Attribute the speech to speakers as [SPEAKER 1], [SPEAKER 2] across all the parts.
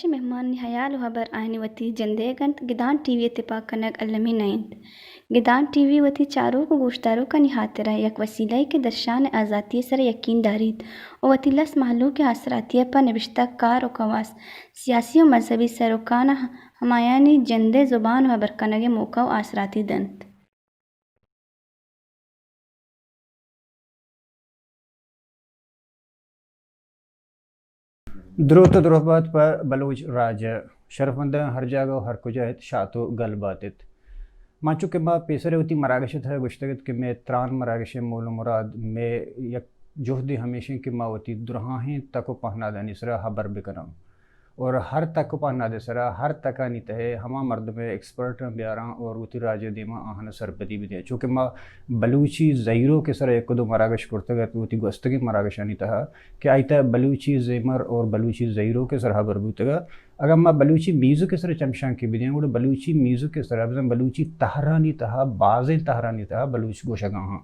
[SPEAKER 1] برشی مهمان حیال و خبر آهنی وتی جندگند گدان ٹی وی اتفاق کنک علمی نائند گدان ٹی وی وتی چاروں کو گوشتاروں کا نہاترہ یک وسیلہ کے درشان آزادی سر یقین دارید و وتی لس محلوں کے اثراتی پر نوشتہ کار و خواص سیاسی و مذہبی سروکان ہمایانی جندے زبان و خبر کنگ موقع و اثراتی دنت.
[SPEAKER 2] درود و درحبات پر بلوچ راج شرفمند ہر جگہ ہر کجایت شاعت و گل باتت مانچو کہ ما پیسرے ہوتی مراگشت ہے گشتگت کہ میں تران مراگش مول و مراد میں یک جہدی ہمیشہ کہ ما ہوتی درہاہیں تک و پہنا دانی سرا حبر بکنم اور ہر تک و پہنا دے سرا ہر تکانی تہے ہما مرد میں ایکسپرٹ بیاراں اور ہوتی راج دیما آہن سرپتی بھی دیں چونکہ ما بلوچی زیرو کے سرا ایک دو مراگش کرتگت ہوتی گوستگی مراگشانی تہا کہ آئیتا بلوچی زیمر اور بلوچی زیرو کے سر حبر بوتگا اگر ما بلوچی میزو کے سر چمشان کی بھی دیں اور بلوچی میزو کے سر بزن بلوچی تہرانی تہا بازیں تہرانی تہا بلوچ گوشگاں ہاں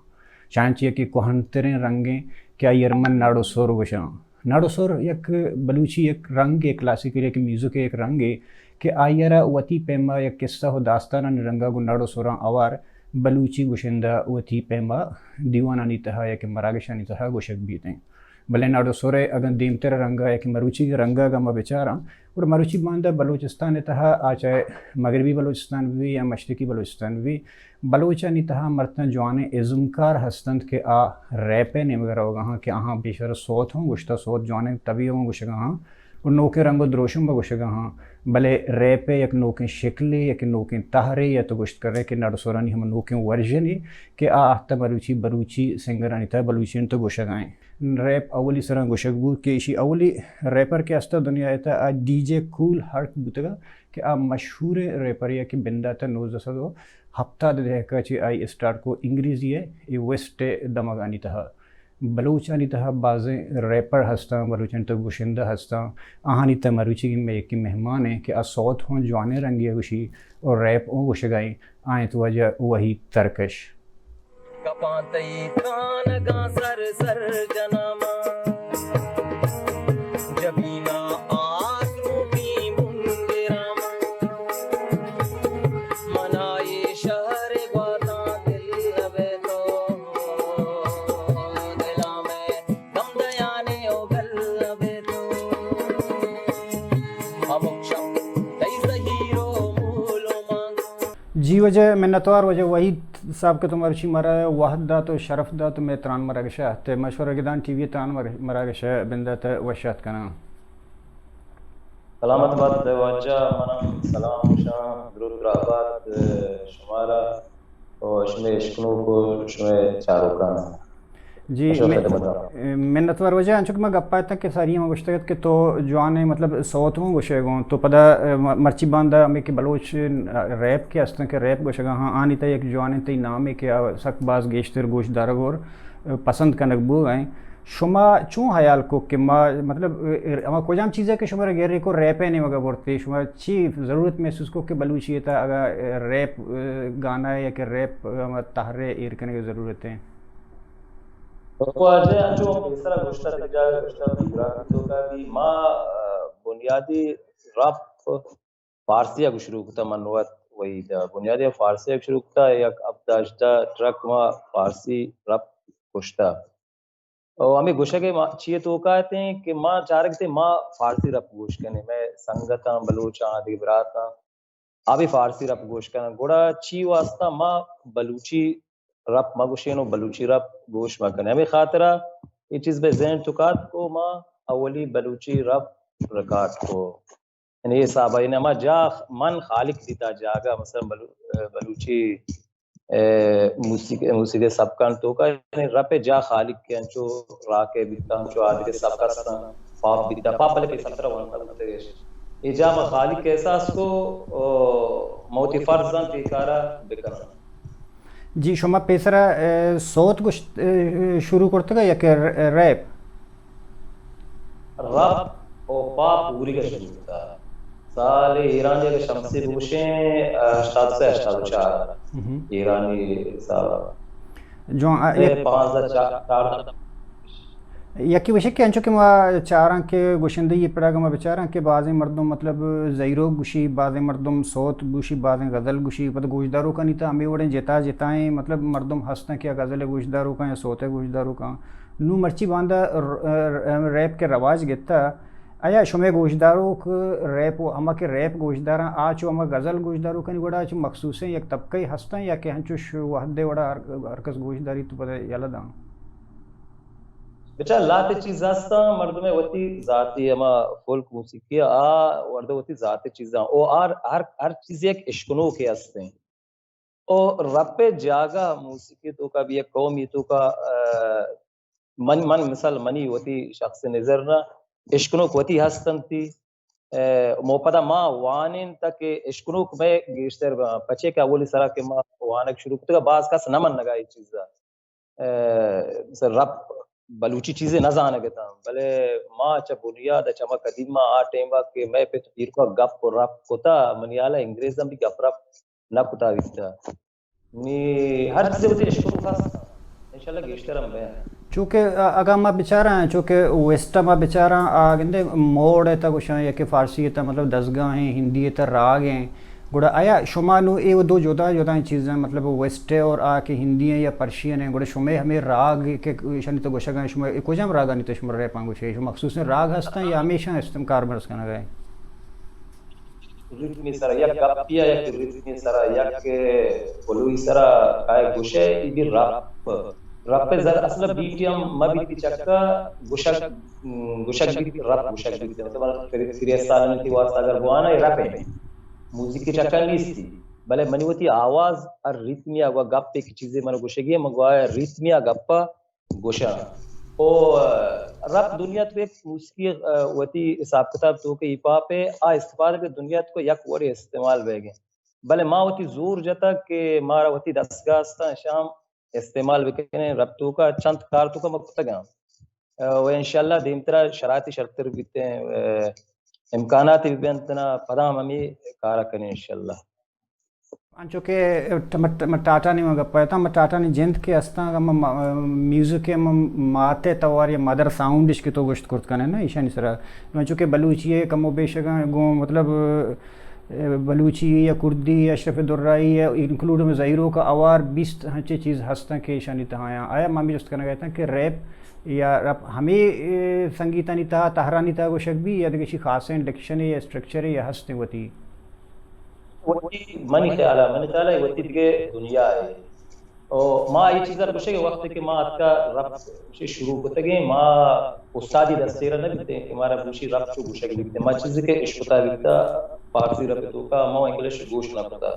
[SPEAKER 2] چانچی کہ کوہنتریں رنگیں کیا یرمن ناڑو سور گوشاں ناڑو سور یک بلوچی ایک رنگ ایک کلاسیکل ایک میوزک ایک رنگ ہے کہ آئیرا وتی پیما یک قصہ و داستانہ رنگا گو ناڑو سوراں اوار بلوچی گوشندہ وتی پیما دیوانانی تہا یا کہ مراگشانی تہا گوشک بیتیں بلے ناڑو سورے اگر دیمتر رنگا یا کہ مروچی رنگا گا ما بیچاراں اور مروچی باندہ بلوچستان تہا آچائے مغربی بلوچستان بھی یا مشرقی بلوچستان بھی بلوچانی تہا مرتن جوانے ازمکار ہستند کہ آ ریپے نمگر ہوگا ہاں کہ آہاں بیشتر صوت ہوں گوشتا صوت جوانے طبی ہوں گوشگا ہاں اور نوکے رنگ و دروشم با گوشگا ہاں بلے ریپے یک نوکیں شکلے یک نوکیں تہرے یا تو گوشت کر رہے کہ ناڑو سورانی ہم نوکیں ورژنی کہ آہتا بلوچی سنگرانی تہا بلوچین تو گوشگائیں ریپ اولی سرا گوشک بود کہ اسی اولی ریپر کے استا دنیا ایتا آ ڈی جے کول ہارٹ بوتگا کہ آ مشہور ریپر یا کہ بندہ تا 1900 ہفتہ دے کچی آئی اسٹارٹ کو انگریزی ہے یہ ویسٹ دماغانی تہا بلوچانی تہا بازیں ریپر ہستاں بلوچانی تو گوشندہ ہستاں آہانی تا مروچی میں ایک مہمان ہیں کہ آ صوت ہوں جوانے رنگی گوشی اور ریپ ہوں گوشگائیں آئیں تو وجہ وہی ترکش
[SPEAKER 3] کپانتی کانگاں سر سر جناما جبینا آسرو کی مندراما منائی شہر گواتاں دل لبے تو دلا میں دم دیانے او گل لبے تو ہمکشم دئی زہیرو مولو مانگ
[SPEAKER 2] جی وجہ منتوار وجہ وہی صاحب کہ تمہاری چی مرا واحد دا تو شرف دا تو میں تران مراگشہ تے مشورہ گدان ٹی وی تران مراگشہ بندہ تے وشات کنا
[SPEAKER 4] سلامت بات دے واجہ منم سلام شاہ درود رابط شمارا و شمع شکنو کو شمع چارو کانا
[SPEAKER 2] جی منتوار وجہ انچک میں گپا تک کہ ساری میں گشتگت کہ تو جوانے مطلب صوت ہوں گوشے گوں تو پدا مرچی باندھا ہمیں کہ بلوچ ریپ کے ہستن کہ ریپ گوشے گا ہاں آنی تا ایک جوانے تی نام ہے کہ سک باز گیشتر گوش دارگ اور پسند کنک بو گئیں شما چون حیال کو کہ ما مطلب اما کجام چیز ہے کہ شما گیرے کو ریپے نہیں مگا بورتے شما چی ضرورت محسوس کو کہ بلوچی تا اگر ریپ گانا ہے یا کہ ریپ تحرے ایر کرنے کی ضرورت ہے
[SPEAKER 4] تو آجے انچو پیسرہ گوشتا تک جاگا گوشتا بیگرافی تو کا بھی ما بنیادی رپ فارسیہ کو شروع کتا منوات وہی دا بنیادی فارسیہ کو شروع کتا یک اب داشتا ٹرک ما فارسی رپ گوشتا اور ہمیں گوشہ کے چیئے تو کہتے ہیں کہ ماں چاہ رکھتے ہیں ماں فارسی رپ گوش کرنے میں سنگتاں بلوچاں دیکھ براتاں آبی فارسی رپ گوش کرنا گوڑا چی واسطہ ماں بلوچی رپ مگوشینو بلوچی رپ گوش مکنے ہمیں خاطرہ یہ چیز بے ذہن چکات کو ماں اولی بلوچی رپ رکات کو یعنی یہ صحابہ یعنی ہما جا من خالق دیتا جاگا مثلا بلوچی موسیقی سبکان تو کا یعنی رپ جا خالق کے انچو راکے بیتا انچو آدھے سبکا سنا پاپ بیتا پاپ بلے پہ 17 ونکا بتگیش یہ جا خالق کے احساس کو موتی فرزان تیکارا بکنا
[SPEAKER 2] جی شما پیسرا صوت کو شروع کرتے گا یا کہ ریپ
[SPEAKER 4] رپ او پاپ پوری کا شروع ہوتا سال ایران جگہ شمسی بوشیں 704 ایرانی صاحب جو 5,004
[SPEAKER 2] یکی وشه که انچو که ما چاران که گوشندگی پڑا ما بچاران که بعضی مردم مطلب زیرو گوشی، بعضی مردم صوت گوشی، بعضی غزل گوشی، پتہ گوشداروں کا نہیں تھا ہمیں وڑے جتائیں مطلب مردم ہنستے کہ غزل گوشداروں کا یا صوت گوشداروں کا نو مرچی باندھا ریپ کے رواج گتا آیا شمع گوشداروں کو ریپ اما کے ریپ گوشداراں آچو اما غزل گوشداروں کا نہیں وڑا چو مخصوص ہیں یک طبقہ ہنستے یا کہ ہنچوش وحدے وڑا ہرکس گوشداری تو پتہ یلا داں
[SPEAKER 4] بچا لاتے چیز ہستا مردم وتی ذاتی اما فولک موسیقی ورده وتی ذاتی چیزاں او ہر چیز ایک اشکنو کے ہستے ہیں او رب جاگا موسیقی تو کا بھی ایک قومی تو کا من مثال منی وتی شخص نظر نہ اشکنو وتی ہستن تھی موپدا ما وانین تک اشکنو میں گیشتر پچے کا اولی سرا کے ما وانک شروع تو بعض کا نمن لگا یہ چیزا مثلا رب بلوچی چیزیں نہ جانے گتا بلے ماں چا بنیاد چما قدیمہ آ ٹیمہ کہ میں پہ تیر کو گپ کو رپ کوتا منیالا انگریزاں بھی گپ رپ نہ کوتا ویتا نی ہر چیزیں ہوتی اشکر خاص انشاءاللہ گیشترم بے
[SPEAKER 2] چونکہ اگا ما بیچارہ ہیں چونکہ ویسٹا ما بیچارہ آگندے موڑ ہے تا کچھ ہیں یا کہ فارسی ہے تا مطلب دزگاہ ہیں ہندی ہے تا راگ ہیں گوڑا آیا شما نو اے وہ دو جدا چیزیں مطلب ویسٹ اور آ کے ہندی ہیں یا پرشین ہیں گوڑا شما ہمیں راگ کے شانی تو گوشا گئے شما کوئی جام راگا نہیں تو شما رہ پانگو چھے شما مخصوص راگ ہستا ہیں یا ہمیشہ استمکار برس کنا گئے
[SPEAKER 4] ریتمی سرا یا گپیا یا ریتمی سرا یا کہ بلوی سرا کائے گوشے یہ رپ زر اصلا بیٹیم مبیتی چکا گوشک بیتی رپ گوشک بیتی مطلب فریس سالن تھی واسطہ اگر بوانا یہ رپ ہے موسیقی چکا نہیں تھی بلے منی ہوتی آواز اور ریتمیا گوا گپ ایک چیزیں منو گوشگی مگوایا ریتمیا گپا گوشا او رپ دنیا تو ایک موسیقی ہوتی حساب کتاب تو کہ ایپا پہ استفادہ پہ دنیا کو یک وڑی استعمال بے گئے بلے ماں ہوتی زور جتا کہ مارا ہوتی دستگاہستا شام استعمال بکنے رب تو کا چند کار تو کا مکتا گا و انشاءاللہ دیمترا شرائطی شرطر بیتے ہیں امکانات بھی بنتنا پدام ہمیں کارا کریں انشاءاللہ
[SPEAKER 2] انچو کہ ٹاٹا نہیں مگا پایا میں ٹاٹا نہیں جند کے ہستا میوزک کے ماتے توار یا مدر ساؤنڈش کے تو گوشت کرت کنے نا ایشانی سرا انچو کہ بلوچی ہے کم و بیشگاں گو مطلب بلوچی یا کردی یا اشرف درائی یا انکلوڈ میں ظاہروں کا اوار 20 ہنچے چیز ہستا کہ ایشانی تہایا آیا مامی جست کرنا گیا تھا کہ ریپ یا رپ ہمیں سنگیتا نہیں تھا تہرا نہیں تھا گوشک بھی یا کسی خاص ڈکشن ہے یا اسٹرکچر ہے یا ہستے ہوتی
[SPEAKER 4] وتی منی خیالہ وتی دیگه دنیا ہے او ما یہ چیزا بشے وقت کہ ما کا رب سے شروع ہوتے گئے ما استادی دستیر نہ بیتے کہ ہمارا بوشی رب چو گوشے بیتے ما چیز کے عشقتا بیتا فارسی رب تو کا ما انگلش گوش نہ پتا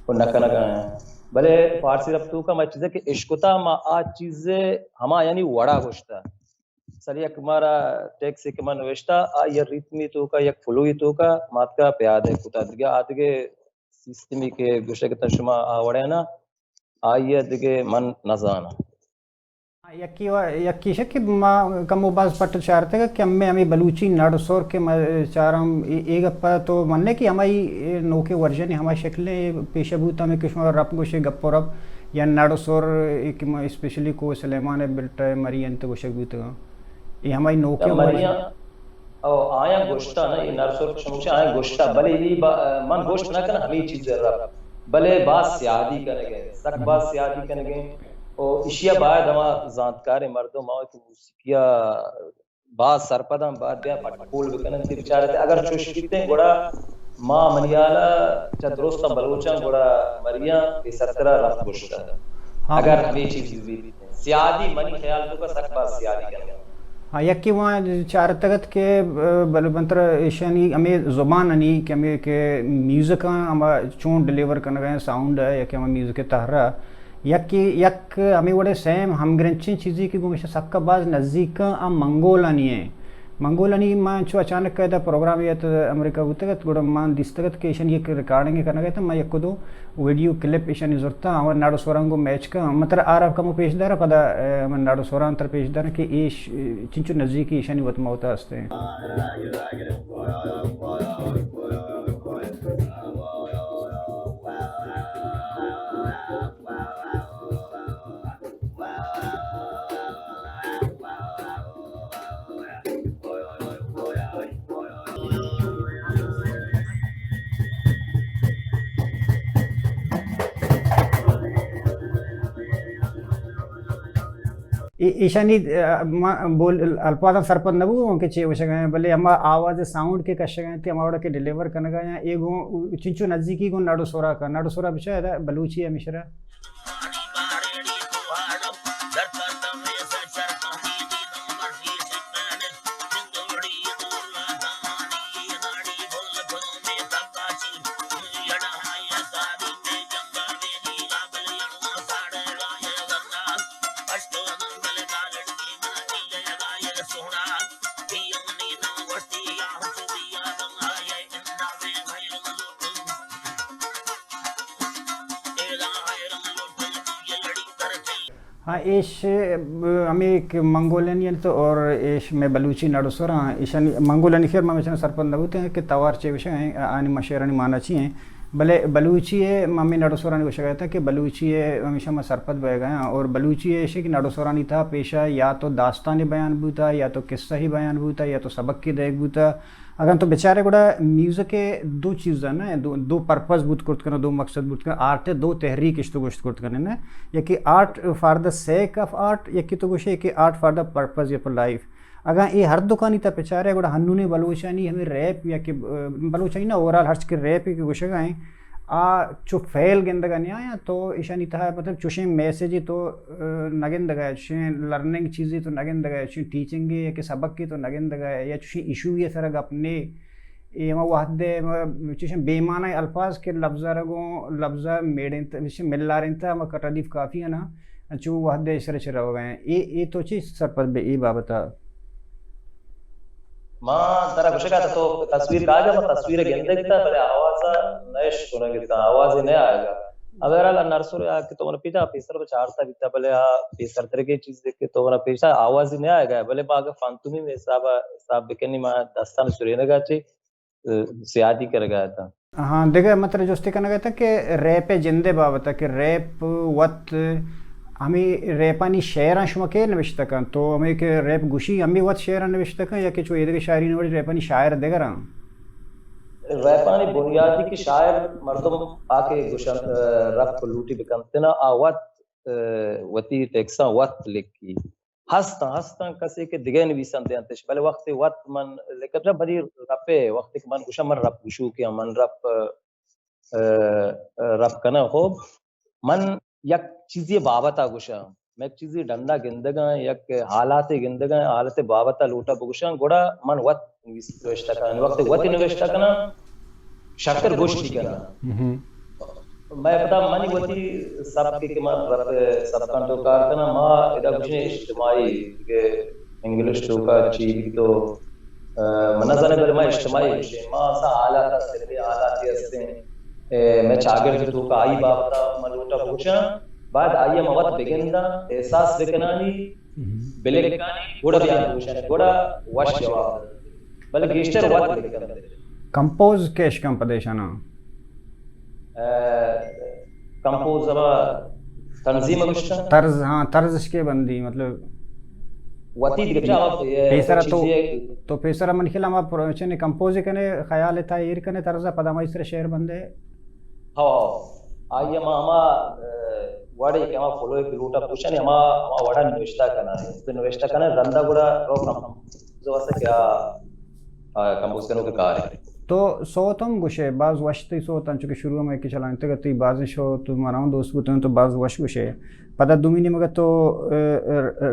[SPEAKER 4] اور نہ کنا بلے فارسی رب تو کا ما چیز کے عشقتا ما آ چیز ہما یعنی وڑا گوشتا سر یک ہمارا ٹیکس کے من نوشتا یا ریتمی تو کا یک فلوی تو کا مات کا پیاد ہے کتا دیگه آدگه سیستمی کے گوشے کے تشما آوڑے نا آئیے دیگه من نزانا
[SPEAKER 2] یکی شک ما کم باز پٹ چارتے گا کہ ہمیں بلوچی نڑ سور کے چارم ایک اپا تو مننے کی ہماری نوکے ورژن ہماری شکلیں پیش بوتا میں کشمہ رپ گوشے گپ رپ یا نڑ سور اسپیشلی کو سلیمان بلٹ مری انت گوشک بوتا گا یہ ہماری نوکے
[SPEAKER 4] مریاں او آیا گوشتا نا یہ نرسور شموشے آیا گوشتا بلے یہ من گوشت نہ کرنا ہمیں چیز رب بلے باز سیادی کرنے گئے سک باز سیادی کرنے گئے او اشیا باید ہما زانتکار مردم آئے کہ موسیقیہ باز سرپدم بعد بیا پٹکول بکنن تی بچارے تھے اگر چوش بیتے گوڑا ماں منیالا چا درستا بلوچاں گوڑا مریاں یہ سرطرہ رفت گوشتا اگر ہمیں چیز بیتے سیادی منی خیال تو کا سک باز سیادی کرنے گئے
[SPEAKER 2] ہاں یکی وہاں چار تگت کے بلبنتر ایشانی ہمیں زبان انی کہ ہمیں کہ میوزک ہمیں چون ڈیلیور کرنا گئے ساؤنڈ ہے یا کہ ہمیں میوزک تہرا یک ہمیں وڑے سیم ہم گرنچیں چیزیں کی گوشہ سب کا بعض نزدیک منگولانی ہے منگولانی ماں چو اچانک قیدہ پروگرام یہ تو امریکہ ہوتا گا گوڑا ماں دیستگت کہ ایشان یہ ریکارڈنگ کرنا گیا تھا میں یک دو ویڈیو کلپ ایشانی ضرورتا اور ناڑو سورانگو میچ کا مطلب آراب کمو پیش دارا پدا ناڑو سوران تر پیش دارا کہ ایش چنچو نزدیکی ایشانی وطمہ ہوتا ہستے ہیں ایشانی بول الفاظ سرپد نبو کہ چے وشگائیں بلے اما آواز ساؤنڈ کے کشگائیں تے اما وڑا کے ڈیلیور کنگا یا ایگو چنچو نزدیکی کو ناڑو سورا کا ناڑو سورا بچا ہے بلوچی ہے مشرا ہاں ایش ہمیں ایک منگولین تو اور ایش میں بلوچی ناڑو سورا ایشانی منگولین خیر میں مچنا سرپند ہوتے ہیں کہ توار چے وشا ہیں آنی مشیرانی مانا چی ہیں بلے بلوچی ہے ممی ناڑو سورانی وشا گیا تھا کہ بلوچی ہے ہمیشہ میں سرپد بہ گیا اور بلوچی ہے ایشے کہ ناڑو سورانی تھا پیشہ یا تو داستانی بیان بوتا یا تو قصہ ہی بیان بوتا یا تو سبق کی دیکھ بوتا اگر تو بیچارے گوڑا میوزک کے دو چیزیں نا دو پرپز بوت کرت کرنا دو مقصد بوت کرنا آرٹ دو تحریک اشتو گوشت کرت کرنے نا یا کہ art for the sake of art یا کہ تو گوشے کہ آرٹ فار دا پرپز یا پر لائف اگر یہ ہر دکانی تا بیچارے گوڑا ہنونے بلوچانی ہمیں ریپ یا کہ بلوچانی نا اوورال ہر چکر ریپ کی گوشے گائیں چو فیل گندگا نہیں آیا تو ایشانی تھا مطلب چوشیں میسیجی تو نگندگا ہے چوشیں لرننگ چیزی تو نگندگا ہے چوشیں ٹیچنگی یا کہ سبق کی تو نگندگا ہے یا چوشیں ایشو یہ سرگ اپنے یہ وحدے چوشیں بے معنی الفاظ کے لفظہ رگوں لفظہ میڈیں مل لاریں تا ہم ردیف کافی ہے نا چو وحدے سر چرہ ہو گئے ہیں یہ تو چیز سر پر بے ای بابتا
[SPEAKER 4] ماں ترا کچھ کہتا تو تصویر کہا جا میں تصویر گندے گتا بلے آوازہ نیش سنے گتا آوازی نہیں آئے گا اگر اللہ نرسول آ کے تو منہ پیچھا پیسر پر چارتا بیتا بلے پیسر طرح چیز دیکھ کے تو منہ پیچھا آوازی نہیں آئے گا بلے باگا فانتومی میں حساب بکنی ماں دستان سرینے گا چی سیادی کر گیا تھا
[SPEAKER 2] ہاں دیکھا مطلب جو کہنا گیا تھا کہ ریپ جندے بابتا کہ ریپ وقت ہمیں ریپانی شعران شما کے نوشتا کن تو ہمیں کہ ریپ گوشی ہمیں وقت شعران نوشتا کن یا کہ چو ایدھے شاعری نوڑی ریپانی شاعر دے گران
[SPEAKER 4] ریپانی بنیادی کی شاعر مردم آکے گوشن رپ لوٹی بکنتے نا آوات وطی ٹیکساں وقت لکھی ہستا کسی کے دگے نویسان دے انتش پہلے وقت وقت من لیکن جب بڑی رپے وقت من گوشن من رپ گوشو کیا من رپ کنا خوب من یک چیزی بابتا گوشا میں ایک چیزی ڈنڈا گندگاں یک حالات گندگاں حالت بابتا لوٹا بگوشاں گوڑا من وقت نوشتا کنا وقت وقت نوشتا کنا شکر گوشتی کنا میں پتا منی وقتی سب کی من رب سب کنٹو کار کنا ما ادا گوشنے اجتماعی کہ انگلش تو کا چیزی تو منظر بر ما اجتماعی گوشنے ما سا حالاتا سلوی حالاتی ہستے میں چاگر تو کا آئی بابتا ملوٹا پوچھا بعد آئیے موت بگندہ احساس بکنانی بلکانی گوڑا بیان پوچھا گوڑا وش جواب بلکہ گیشتر وقت بکندے
[SPEAKER 2] کمپوز کیش کم پدیشانا
[SPEAKER 4] کمپوز ابا تنظیم گوشتا
[SPEAKER 2] طرز ہاں طرز اس کے بندی مطلب
[SPEAKER 4] وطید گچا
[SPEAKER 2] پیسرہ تو پیسرہ من خیلہ ہم پروچنے کمپوز کنے خیال تا ایر کنے طرزہ پدا مائی سر شعر بندے
[SPEAKER 4] ہاں آئیے ہما وڑے کہ ہما فولو ایک لوٹا پوچھا نہیں ہما وڑا نوشتا کنا ہے نوشتا کنا ہے رندہ گوڑا رو کمپوز واسا کیا کمپوز کنو کے کار ہے
[SPEAKER 2] تو صوتم گوشے بعض وشتی صوتن چونکہ شروع میں کی چلائیں تک تی بعض شو تو مراؤں دوست بوتن تو بعض وش گوشے پتہ دومینی مگر تو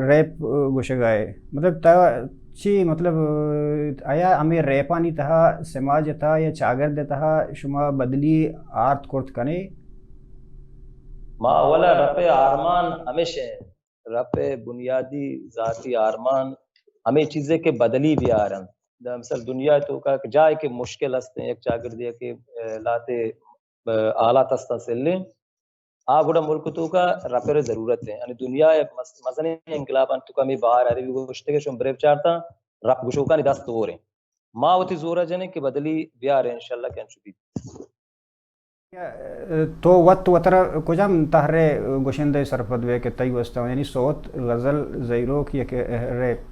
[SPEAKER 2] ریپ گوشے گائے مطلب تا چی مطلب آیا ہمیں ریپانی تہا سماج تہا یا چاگر تہا شما بدلی آرت کرت کنے
[SPEAKER 4] ما اولا رپ آرمان ہمیشہ رپ بنیادی ذاتی آرمان ہمیں چیزیں کے بدلی بھی آ رہا مثلا دنیا تو کا جائے کہ مشکل ہستے ایک چاگر دیا کہ لاتے آلات ہستا سے لیں گوڑا ملک تو کا رپر ضرورت ہے یعنی دنیا مثلا انقلاب تو کا میں باہر آ رہی گوشتے کے شمبریو چارتا رپ گوشو کا نہیں دست ہو رہے ماں ہوتی زورہ جنے کہ بدلی بیار ہے انشاءاللہ کیا چکی
[SPEAKER 2] تو وقت وطرہ کجام تحرے گوشندے سرپد وے کہ تئی وستا یعنی صوت غزل زیرو کی کہ ریپ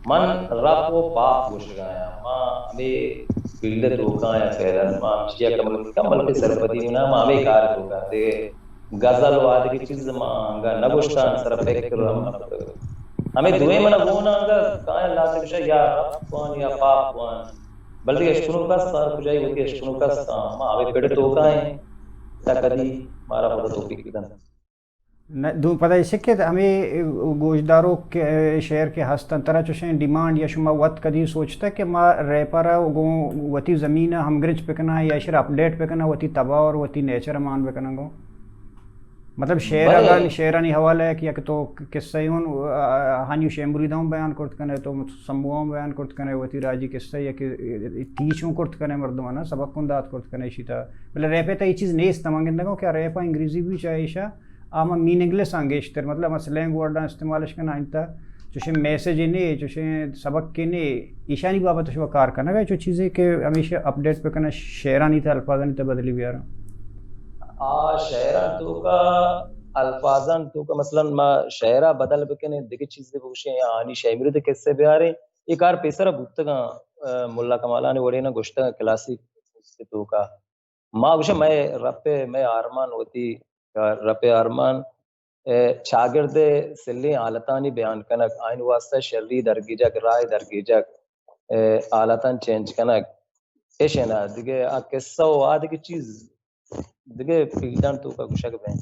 [SPEAKER 4] من رپ و پاپ گوش گایا ماں ہمیں فیلڈ تو کایا پہلا ماں چیا کمل کے سرپدی نا ماں ہمیں کار تو کا دے غزل واد کی چیز مانگا نگوشتان سر فکر ہمیں دوئے من گونانگا کائن لازم شا یا رب وان یا پاپ وان بلکہ اشکنو کا سار کجائی ہوتی اشکنو کا سار ما آوے پیڑ تو کائیں تکدی مارا خدا توفیق بدن
[SPEAKER 2] دو پتہ اسے کہ ہمیں گوشداروں کے شہر کے ہستن طرح چوشیں ڈیمانڈ یا شما وقت کدی سوچتا کہ ما ریپرا گو وتی زمین ہم گرج پکنا یا شر اپڈیٹ پکنا وتی تباہ اور وتی نیچر مان پکنا گو مطلب شعرانی حوالہ ہے کہ تو قصہ ہون ہانیو شیمبریدوں بیان کرت کنے تو سمبوام بیان کرت کنے وتی راجی قصہ یا کہ تیچوں کرت کنے مردمانہ سبق کندات کرت کنے شیتا بلے ریپے تا یہ چیز نہیں استمانگندہ گو کیا ریپا انگریزی بھی چاہیشا آما میننگ لیس آنگیشتر مطلب ہم سلینگ ورڈا استعمالش کرنا انتا چوشیں میسیج نہیں چوشیں سبق کے نہیں ایشانی بابت شو کار کرنا گا جو چیزیں کہ ہمیشہ اپڈیٹ پہ کرنا شعرانی تا الفاظانی تا بدلی بھی آ رہا
[SPEAKER 4] شعران تو کا الفاظان تو کا مثلا ما شعرہ بدل بکنے دیکھ چیزیں بوشیں یا آنی شعری دے کیسے بیارے ایک آر پیسرہ بھوکتگا ملا کمالانی وڑے نا گوشتگا کلاسک تو کا ما گوشے میں آرمان ہوتی رپ آرمان شاگرد سلی حالتانی بیان کنک آئین واسطہ شرری درگیجک رائے درگیجک حالتان چینج کنک ایشینا دیگه قصہ و آدھ کی چیز دیگه فیلڈان تو کا گوشک بین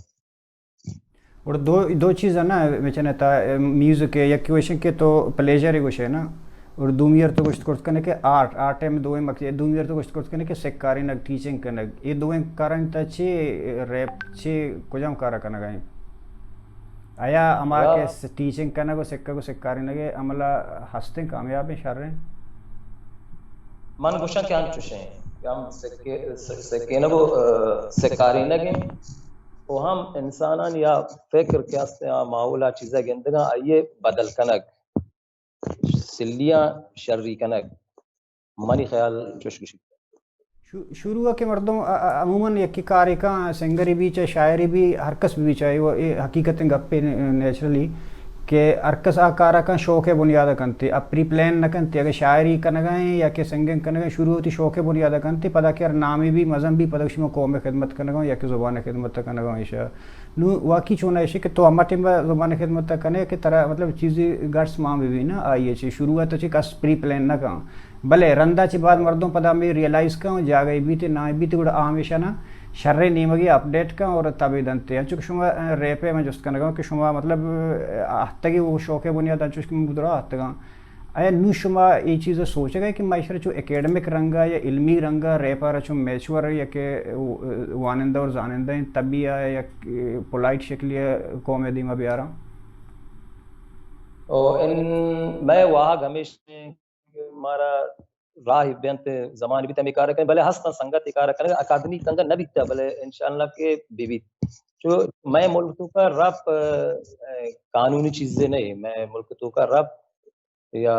[SPEAKER 2] اور دو چیز ہے نا میں چاہتا میوزک ہے یا کوشن کے تو پلیجر ہے گوشے نا اور دومیر تو گوشت کرت کرنے کے آرٹ میں دوئے مقصد دومیر تو گوشت کرت کرنے کے سیکاری نگ ٹیچنگ کرنے یہ دوئے کارن تا چھے ریپ چھے کجام کارا کرنے گئے آیا اما کے ٹیچنگ کرنے کو سیکاری نگے عملہ ہستے کامیاب ہیں شر رہے ہیں
[SPEAKER 4] من گوشن کیا ہم چوشیں کہ ہم سکینہ کو سکاری نگیں وہ ہم انسانان یا فکر کیاستے ہیں معاولہ چیزیں گندگاں آئیے بدل کنک سلیاں شرری کنک منی خیال چوشکشی
[SPEAKER 2] شروع ہے کہ مردوں عموماً یکی کاری کا سنگری بھی چاہے شاعری بھی ہرکس بھی چاہے وہ حقیقتیں گپے نیچرلی کہ ارکس آکارا کا شوق بنیادہ کنتے اب پری پلان نہ کنتے اگر شاعری کنگائیں یا کہ سنگنگ کنگائیں شروع ہوتی شوق بنیادہ کنتے پتہ کہ نامی بھی مذہب بھی پتہ کہ قوم خدمت کنگاؤں یا کہ زبان خدمت کنگاؤں ایشا نو واقعی چونا ایشا کہ تو ہمارے ٹیم زبان خدمت کنے کہ طرح مطلب چیزی گرس ماں بھی نا آئیے چی شروعات چی کس پری پلان نہ کہاں بلے رندہ چی بعد مردوں پتہ میں ریلائز کہاں جا گئی بھی تے نہ بھی تے گوڑا ہمیشہ نا شرے نیمگی اپڈیٹ کا اور تابع دنتے ہیں چونکہ شما ریپے میں جست کنگاؤں کہ شما مطلب آہتگی وہ شوق بنیاد انچوش کہ میں بدرا آہتگاں آیا نو شما یہ چیزیں سوچے گئے کہ معاشرہ چو اکیڈمک رنگا یا علمی رنگا ریپا رچو میچور یا کہ وانندہ اور زانندہ ہیں طبی آیا یا پولائٹ شکلی کومیدی میں بھی آ رہا
[SPEAKER 4] میں وہاں ہمیشہ ہمارا راہ بینت زمان بھی تمی کارا کریں بلے ہستا سنگت کارا کریں اکادمی کنگا نہ بیتا بلے انشاءاللہ کے بیویت جو میں ملک تو کا رب قانونی چیزیں نہیں میں ملک تو کا رب یا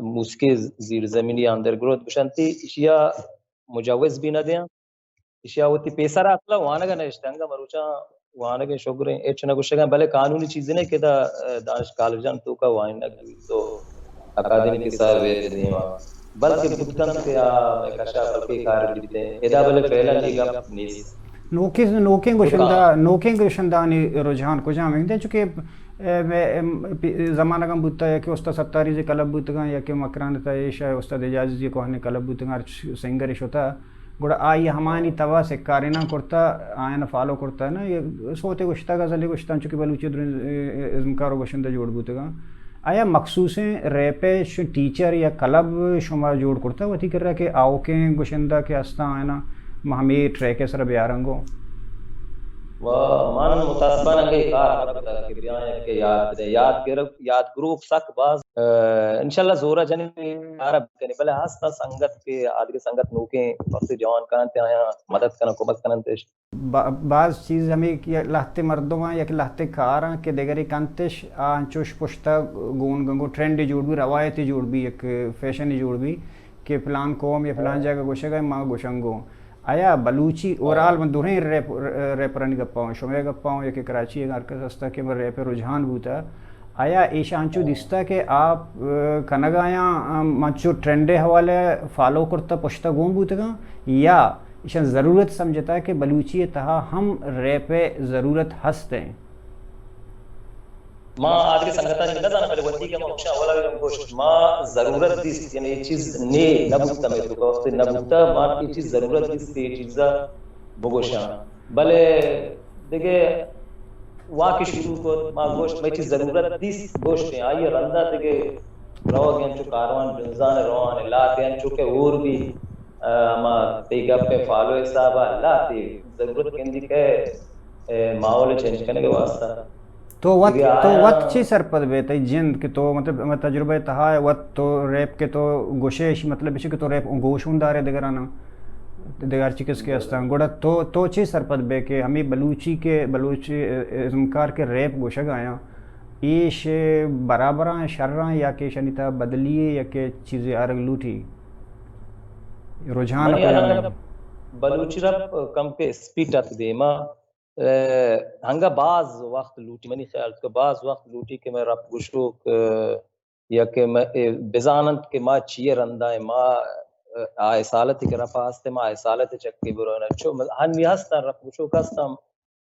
[SPEAKER 4] موسیقی زیر زمینی اندر گروت بشانتی اشیاء مجوز بھی نہ دیں اشیاء ہوتی پیسہ رہا اپلا وانگا نہ اشتنگا مروچا وانگا شگریں ایچ نہ گوشگاں بلے قانونی چیزیں نہیں کہ دا دانش کالجان تو کا وائن نہ تو اکادمی کے ساتھ ویت دیں بلکہ بکتن سے کشا بلکہ کار دیتے ہیں ادا بلے پہلا لیگا نیس
[SPEAKER 2] نوکیں گوشندانی رجحان کو جامعیں دیں چونکہ زمانہ کا بودتا ہے کہ استاد ستاری سے کلب بودتگاں یا کہ مکران تا ایشا ہے استاد اجازی جی کوہنے کلب بودتگاں سنگرش ہوتا گوڑا آئی ہمانی توا سے کارینہ کرتا آئین فالو کرتا ہے نا یہ سوتے گوشتا گا زلی گوشتان چونکہ بلوچی در ازمکارو گوشندہ جوڑ بودتگاں آیا مخصوصیں ریپیش ٹیچر یا کلب شما جوڑ کرتا وہ تھی کر رہا کہ آوکیں گوشندہ کے ہستا آئینا ہمیں ٹریکے سر بیارنگو
[SPEAKER 4] مان متاسبان انگے کار کرتا کہ بیان ہے کہ یاد گروپ سک باز انشاءاللہ زورا جنی عرب کرنے بلے ہستا سنگت کے آدھگی سنگت نوکیں وقت جوان کانتے آیا مدد کرنا کمک کرنتش
[SPEAKER 2] بعض چیز ہمیں لہتے مردوں ہیں یا کہ لہتے کار ہیں کہ دیگری کانتش آنچوش پشتا گون گنگو ٹرینڈی جوڑ بھی روایتی جوڑ بھی ایک فیشنی جوڑ بھی کہ فلان قوم یا فلان جگہ گوشے گئے ماں گوشنگو آیا بلوچی اورال من دوریں ریپرانی گپاؤں شمیہ گپاؤں یا کہ کراچی ایک ارکس ہستا کہ میں ریپ رجحان بوتا آیا ایشانچو دستا کہ آپ کنگایاں منچو ٹرینڈے حوالے فالو کرتا پشتا گون بوتا گا یا ایشان ضرورت سمجھتا ہے کہ بلوچی تہا ہم ریپ ضرورت ہستے
[SPEAKER 4] ما آج کے سنگتا نہیں نہ پہلے وتی کہ موشا اولا بھی گوشت ما ضرورت دیس یعنی یہ چیز نے نبوتا میں تو وقت نبوتا ما کی چیز ضرورت دیس یہ چیزا بگوشا بلے دیکھے واقع شروع کو ما گوشت میں چیز ضرورت دیس گوشت ہیں آئیے رندہ دیکھے رو گئے چو کاروان بنزان روان لاتے ہیں چونکہ اور بھی ما تیگا پہ فالو حسابہ لاتے ضرورت کہندی کہ ماحول چینج کرنے کے واسطہ
[SPEAKER 2] تو وقت چی سرپد بیتا جند کہ تو مطلب تجربہ تہا ہے وقت تو ریپ کے تو گوشش مطلب اسی کہ تو ریپ گوشون دارے دگرانا دگار چکس کے استان گوڑا تو چی سرپد بے کہ ہمیں بلوچی ازمکار کے ریپ گوشگ آیا ایش برابراں شرراں یا کہ شنیتا بدلیے یا کہ چیزیں آرگ لوٹی رجحان
[SPEAKER 4] بلوچی رب کم کے سپیٹ ات دے ما ہنگا بعض وقت لوٹی منی خیال تو بعض وقت لوٹی کہ میں رب گشوک یا کہ میں بزانت کہ ما چیئے رندہ ہے ما آئے سالتی کہ رب آستے ما آئے سالتی چکی برونا چو ہنوی ہستا رب گشوک ہستا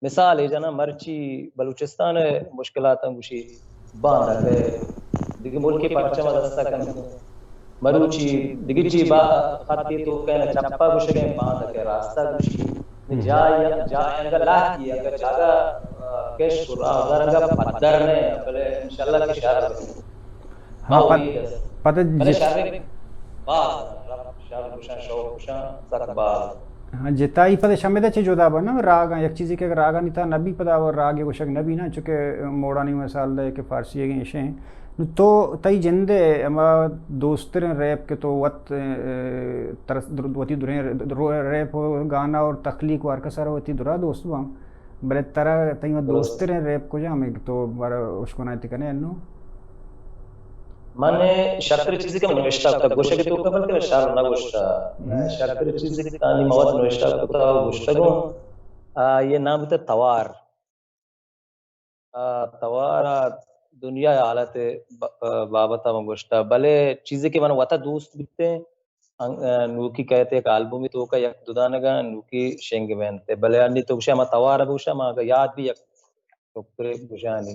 [SPEAKER 4] مثال ہے جانا مرچی بلوچستان مشکلات گوشی باندھا کہ دیکھ ملکی پرچہ مدستا کرنے مروچی دیکھ چی خطی تو کہنا چپا گوشے گئے باندھا کہ راستہ گوشی جائے انگا لاہ کیا اگر جاگا کش اگر انگا پدر نے بلے انشاءاللہ کی شہر کریں
[SPEAKER 2] پتہ
[SPEAKER 4] شہر کشان شوق کشان سک باز
[SPEAKER 2] جتائی پتہ شمیدہ چی جدا بنا راگا یک چیزی کہ راگا نہیں تھا نبی پتہ اور راگے کو شک نبی نا چونکہ موڑا نہیں مثال دے کہ فارسی ہے گئے تو تئی جندے اما دوستریں ریپ کے تو وقت وتی دریں ریپ گانا اور تخلیق وار کا سارا وتی درا دوست وام بلے طرح تئی دوستریں ریپ کو جا میں تو بارا اس کو نائتی کنے انو
[SPEAKER 4] میں نے شرطر چیزی کا نوشتہ کتا گوشہ کی تو کبھل کے شعر نہ گوشتہ شرطر چیزی کی تانی مواد نوشتہ کتا گوشتہ گو یہ نام تا توار توار دنیا حالت بابتا میں گوشتا بلے چیزیں کہ من وطا دوست بیتے نوکی کہتے ایک آلبومی تو کا یک دودانگا نوکی شنگ بینتے بلے انی تو گوشا ما توارا گوشا ما یاد بھی یک ٹکرے گوشانی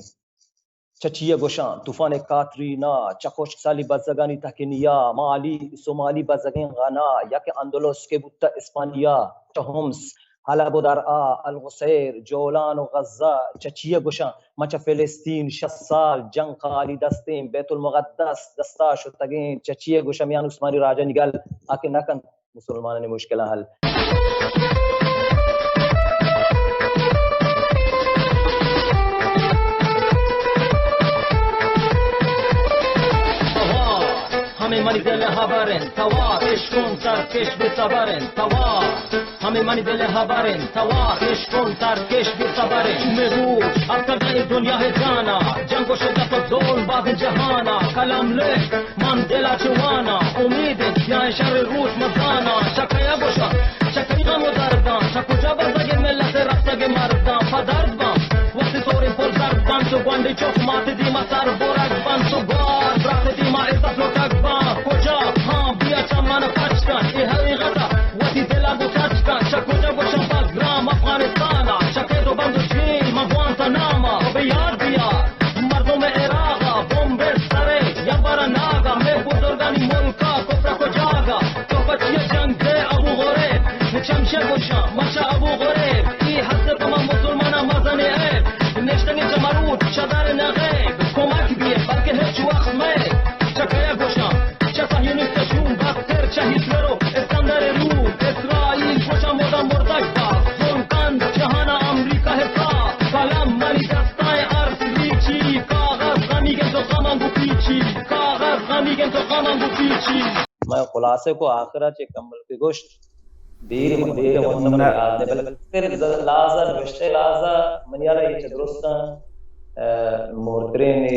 [SPEAKER 4] چچیہ گوشان طوفان کاترینا چکوش سالی بزگانی تکنیا مالی سومالی بزگین غانا یک اندلس کے بوتا اسپانیا چہمس حلب و درعا الغسیر جولان و غزہ چچیہ گوشان مچا فلسطین 60 سال جنگ خالی دستیں بیت المقدس دستا شتگیں چچیہ گوشان میان عثمانی راجہ نگل آکے نکن مسلمان نے مشکلہ حل
[SPEAKER 3] ہمیں منی دل خبرن توا کشکون سر کش بی صبرن توا ہمیں منی دل خبرن توا کشکون سر کش بی صبرن میرو اب کدھر دنیا ہے جانا جنگ و شدت و دول باب جہانا کلام لکھ من دلا چوانا امید یا شر روش مزانا شکیا بوشا شکی غم و دردان شکو جا بزگی ملت رفتگ مردان پدرد بام وقتی طوری پر درد بان تو گوندی چوک مات دیما سر برگ بان تو بار رفت دیما عزت و تک بان کجا ہاں بیا چمان پچکن ای حقیقتا وقتی دلا دو کچکن شکو جا بوشا بگرام افغانستانا شکی دو بندو چین مغوانتا ناما و بیاد بیا مردم عراقا بوم بستره یا برا ناگا میں بزرگانی ملکا کفر کو جاگا تو بچی جنگ دے ابو غریب نچمشه بوشا مشا ابو غریب ای حضرت ما مسلمانا مزن عیب نشتنی جمرود شدر نغیب کمک بیه بلکه هیچ وقت میں چکه بوشا چه صهیونیست جون بستر چه هیتلرو اسکندر رو اسرائیل بوشا مودا مردک با ظلم کند جهان امریکا حساب کلم ملی دستای ارز ریچی کاغذ غمیگن تو غمم بو پیچی کاغذ غمیگن تو غمم بو پیچی
[SPEAKER 4] میں خلاصے کو آخرہ چے کمل کے گوشت دیر وطن یاد نے بلکہ پھر لازا نوشتے لازا منیارا یہ چھ درستا مورترین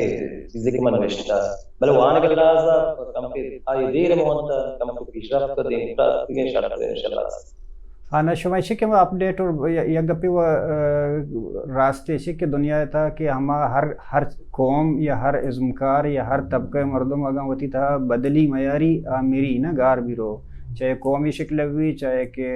[SPEAKER 4] چیزیں کی من نوشتا بلے وہاں کے لازا کم کے آئی دیر مونتا کم کے پیشرفت کو دیں تیگیں شرط دیں انشاءاللہ
[SPEAKER 2] آنا شمائشی کہ وہ اپڈیٹ اور یک گپی وہ راستے سے کہ دنیا تھا کہ ہما ہر قوم یا ہر ازمکار یا ہر طبقہ مردم اگاں ہوتی تھا بدلی میاری میری نا گار بھی رو چاہے قومی شکل بھی، چاہے کہ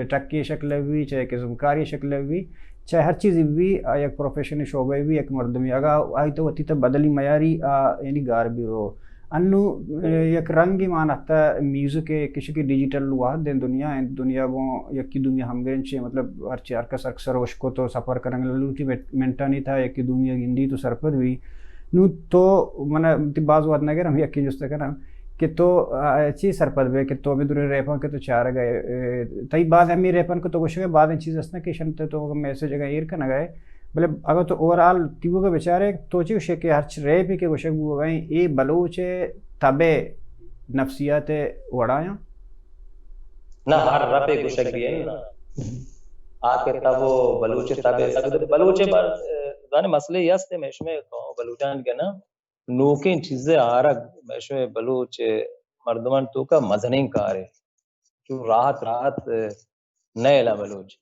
[SPEAKER 2] ٹکی شکل بھی، چاہے کہ زمکاری شکل بھی، چاہے ہر چیز بھی یک پروفیشن شعبے بھی ایک مردمی اگا آئی تو وتی تو بدلی معیاری یعنی گار بھی رو انو یک رنگی مانتا میوزک کسی کی ڈیجیٹل واحد دین دنیا گو یکی دنیا ہم گرن چے مطلب ہر چار کس اکثر وش کو تو سفر کرنگ لوٹی منٹا نہیں تھا یکی دنیا گندی تو سر پر بھی نو تو من بعض وقت نگر ہم یکی جست کرم کہ تو چیز سر پر بے کہ تو بھی دوری ریپن کے تو چار گئے تئی بعد ہمیں ریپن کو تو کچھ گئے بعد ان چیز اسنا کہ شنتے تو میسیج اگر ایر کا نگئے بلے اگر تو اوورال تیو کا بیچارے توچی وشے کہ ہر ریپ ہی کے وشک بو گئیں اے بلوچ تبے نفسیات وڑایاں
[SPEAKER 4] نہ ہر رپے گوشک بھی ہے نا آکے تب وہ بلوچ تبے بلوچ دانے مسئلے یستے میں میں کہوں بلوچان کے نا نوکین چیزیں آرگ میں بلوچ مردمان تو کا مزنین کارے جو راحت نیلا بلوچ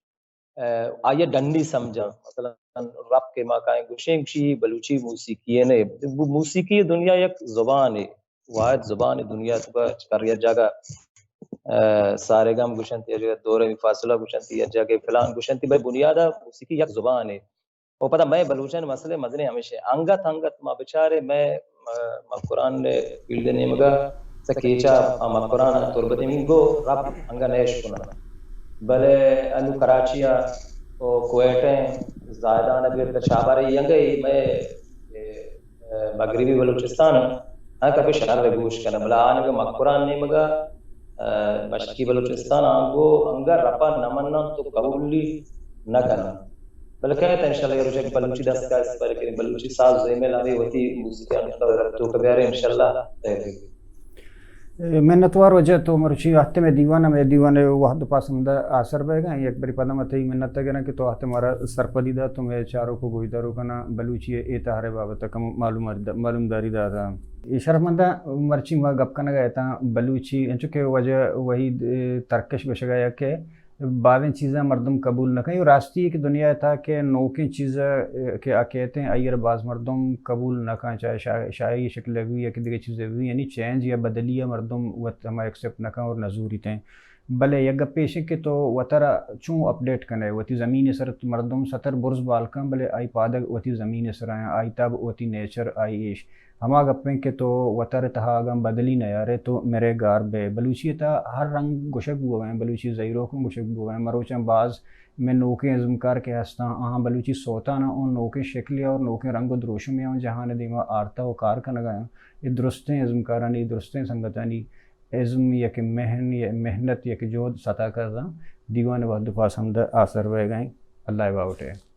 [SPEAKER 4] آئیے ڈنڈی سمجھا مثلا رب کے ماکائیں گوشیں گوشی بلوچی موسیقی ہے نے موسیقی دنیا یک زبان ہے واحد زبان ہے دنیا تو کا کریہ جگہ سارے گام گوشنتی ہے دورے میں فاصلہ گوشنتی ہے جگہ فلان گوشنتی بھائی بنیادہ موسیقی یک زبان ہے وہ پتہ میں بلوچن مسئلے مزنے ہمیشہ انگت ما بچارے میں قرآن نے فیلڈ نے مگا سکیچا ما قرآن تربتی میں گو رب انگا نیش کنا بلے انو کراچیا او کویٹیں زائدان ابیر شاباری ینگئی میں مغربی بلوچستان ہاں کبھی شہر گوش کنا بلا آنگا ما قرآن نے مگا مشکی بلوچستان آنگو انگا رپا نمنا تو قبولی نہ کنا بلکہ کہتے ہیں انشاءاللہ یہ رجک بلوچی دست کا اس پر کہ بلوچی ساز زیمل آوی ہوتی موسیقی انتظر تو کبیارے انشاءاللہ
[SPEAKER 2] منتوار وجہ تو مرچی آتے میں دیوان وحد پاسندہ آثر بے گا ایک بری پدم اتائی منت گنا کہ تو آتے مارا سرپدی دا تو میں چاروں کو گوئی دارو کنا بلوچی اے تہارے بابتا کم معلوم داری دا دا یہ شرف مندہ مرچی ما گپ کنا گیا تا بلوچی انچو وجہ وہی ترکش بش گیا کہ بعدیں چیزیں مردم قبول نہ کریں اور راستی کی دنیا تھا کہ نوکیں چیزیں کہ کہتے ہیں ایر بعض مردم قبول نہ کریں چاہے شاعری شکل ہوئی یا کہ دیگر چیزیں ہوئی یعنی چینج یا بدلی یا مردم وقت ہمیں ایکسیپٹ نہ کریں اور نظوری تھیں بلے یا گپ پیش کہ تو وطرہ چوں اپڈیٹ کرنے وتی زمین سر مردم سطر برز بالکن بلے آئی پادک وتی زمین سر آئیں آئی تب وتی نیچر آئی ایش ہما گپیں کہ تو وطر تہا اگم بدلی نہ یارے تو میرے گار بے بلوچی تا ہر رنگ گوشک ہو گئے بلوچی زیروں کو گوشک ہو گئے مروچیں بعض میں نوکیں ازمکار کے ہستا آہاں بلوچی سوتا نہ ان نوکیں شکلی اور نوکیں رنگ و دروشوں میں جہاں نے دیما آرتا و کار کا نگایا یہ درستیں ازمکارانی درستیں سنگتانی ازم یا کہ محنت یا کہ جو سطح کر دا دیوان وحد پاس ہم دا آثر ہوئے گئیں اللہ باوٹے